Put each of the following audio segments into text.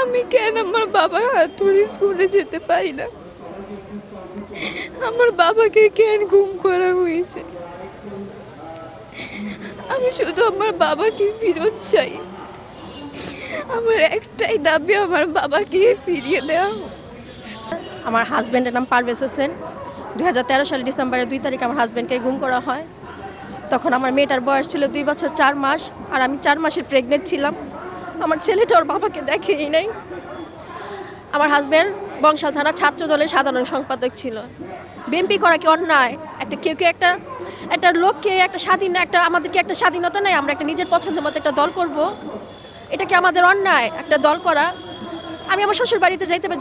আমি কেন আমার বাবার হাত ধরে স্কুলে যেতে পারি না? আমার বাবাকে কেন গুম করা হয়েছে? আমি শুধু আমার বাবাকে ফেরত চাই। আমার একটাই দাবি, আমার বাবাকে ফিরিয়ে দেওয়া হোক। আমার হাজব্যান্ডের নাম পারভেজ হোসেন। 2013 সালের ডিসেম্বরের 2 তারিখে আমার হাজব্যান্ডকে গুম করা হয়। তখন আমার মেয়েটার বয়স ছিল 2 বছর 4 মাস, আর আমি 4 মাসের প্রেগনেন্ট ছিলাম। আমার ছেলেটা ওর বাবাকে দেখেই নাই। আমার হাজব্যান্ড বংশাল থানা ছাত্র দলের সাধারণ সম্পাদক ছিল। বিএনপি করা কি অন্যায়? কেউ একটা লোককে আমাদেরকে একটা স্বাধীনতা নেই, আমরা একটা নিজের পছন্দের মতো একটা দল করব, এটা কি আমাদের অন্যায় একটা দল করা? আমি আমার শ্বশুর বাড়িতে যাইতে পারি,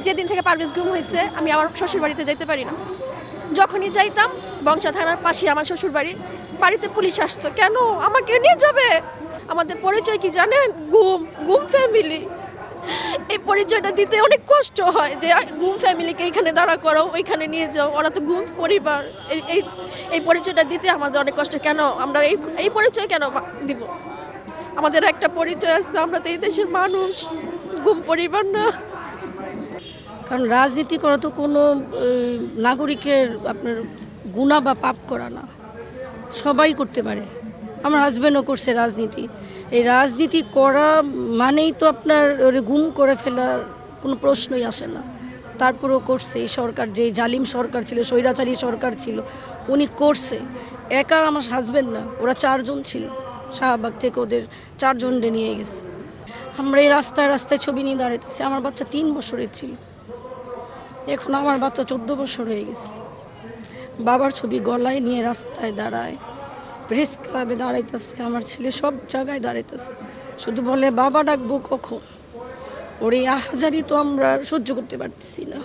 যেদিন থেকে পারভেজ গুম হয়েছে আমি আমার শ্বশুর বাড়িতে যাইতে পারি না। যখনই যাইতাম বংশা থানার পাশে আমার শ্বশুর বাড়িতে পুলিশ আসতো। কেন আমাকে নিয়ে যাবে? আমাদের পরিচয় কি জানেন? গুম ফ্যামিলি। এই পরিচয়টা দিতে অনেক কষ্ট হয়, যে গুম ফ্যামিলিকে এইখানে দাঁড়া করো, ওইখানে নিয়ে যাও, ওরা তো গুম পরিবার। এই পরিচয়টা দিতে আমাদের অনেক কষ্ট। কেন আমরা এই পরিচয় কেন দিব? আমাদের একটা পরিচয় আছে, আমরা তো এই দেশের মানুষ, গুম পরিবার না। কারণ রাজনীতি করা তো কোনো নাগরিকের আপনার গুনাহ বা পাপ করা না, সবাই করতে পারে। আমার হাজব্যান্ডও করছে রাজনীতি। এই রাজনীতি করা মানেই তো আপনার গুম করে ফেলার কোনো প্রশ্নই আসে না। তারপরেও করছে এই সরকার, যে জালিম সরকার ছিল, স্বৈরাচারী সরকার ছিল, উনি করছে। একা আমার হাজব্যান্ড না, ওরা 4 জন ছিল। শাহবাগ থেকে ওদের 4 জনকে নিয়ে গেছে। আমরা এই রাস্তায় রাস্তায় ছবি নিয়ে দাঁড়াইতেছি। আমার বাচ্চা 3 বছরের ছিল, এখন আমার বাচ্চা 14 বছর হয়ে গেছে। বাবার ছবি গলায় নিয়ে রাস্তায় দাঁড়ায়, প্রেস ক্লাবে দাঁড়াইতেছে, আমার ছেলে সব জায়গায় দাঁড়াইতেছে, শুধু বলে বাবা ডাকবো কখন। ওর এই আহাজারি তো আমরা সহ্য করতে পারতেছি না।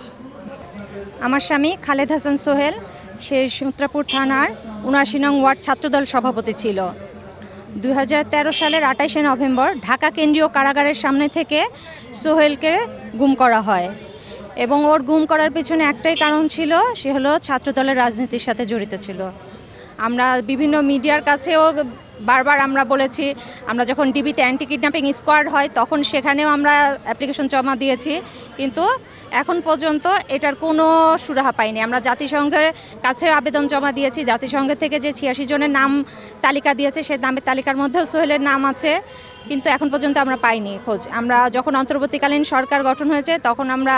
আমার স্বামী খালেদ হাসান সোহেল, সে সূত্রাপুর থানার ৭৯ নং ওয়ার্ড ছাত্রদল সভাপতি ছিল। 2013 সালের 28শে নভেম্বর ঢাকা কেন্দ্রীয় কারাগারের সামনে থেকে সোহেলকে গুম করা হয়, এবং ওর গুম করার পেছনে একটাই কারণ ছিল, সে হলো ছাত্রদলের রাজনীতির সাথে জড়িত ছিল। আমরা বিভিন্ন মিডিয়ার কাছেও বারবার আমরা বলেছি, আমরা যখন ডিবিতে অ্যান্টি কিডন্যাপিং স্কোয়াড হয় তখন সেখানেও আমরা অ্যাপ্লিকেশন জমা দিয়েছি, কিন্তু এখন পর্যন্ত এটার কোনো সুরাহা পাইনি। আমরা জাতিসংঘের কাছে আবেদন জমা দিয়েছি, জাতিসংঘ থেকে যে 86 জনের নাম তালিকা দিয়েছে সে নামের তালিকার মধ্যেও সোহেলের নাম আছে, কিন্তু এখন পর্যন্ত আমরা পাইনি খোঁজ। আমরা যখন অন্তর্বর্তীকালীন সরকার গঠন হয়েছে তখন আমরা,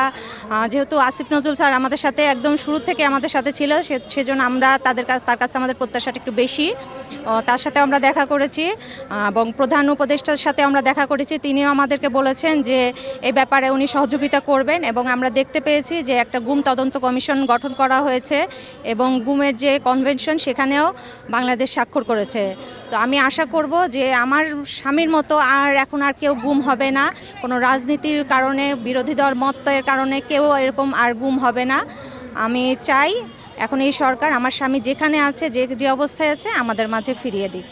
যেহেতু আসিফ নজরুল স্যার আমাদের সাথে একদম শুরু থেকে আমাদের সাথে ছিল, সেজন্য আমরা তার কাছে আমাদের প্রত্যাশাটা একটু বেশি। তার সাথে আমরা দেখা করেছি এবং প্রধান উপদেষ্টার সাথে আমরা দেখা করেছি। তিনিও আমাদেরকে বলেছেন যে এই ব্যাপারে উনি সহযোগিতা করবেন, এবং আমরা দেখতে পেয়েছি যে একটা গুম তদন্ত কমিশন গঠন করা হয়েছে এবং গুমের যে কনভেনশন সেখানেও বাংলাদেশ স্বাক্ষর করেছে। তো আমি আশা করব যে আমার স্বামীর মতো এখন আর কেউ গুম হবে না, কোনো রাজনীতির কারণে, বিরোধী দল মতের কারণে কেউ এরকম আর গুম হবে না। আমি চাই এখন এই সরকার আমার স্বামী যেখানে আছে, যে অবস্থায় আছে, আমাদের মাঝে ফিরিয়ে দিক।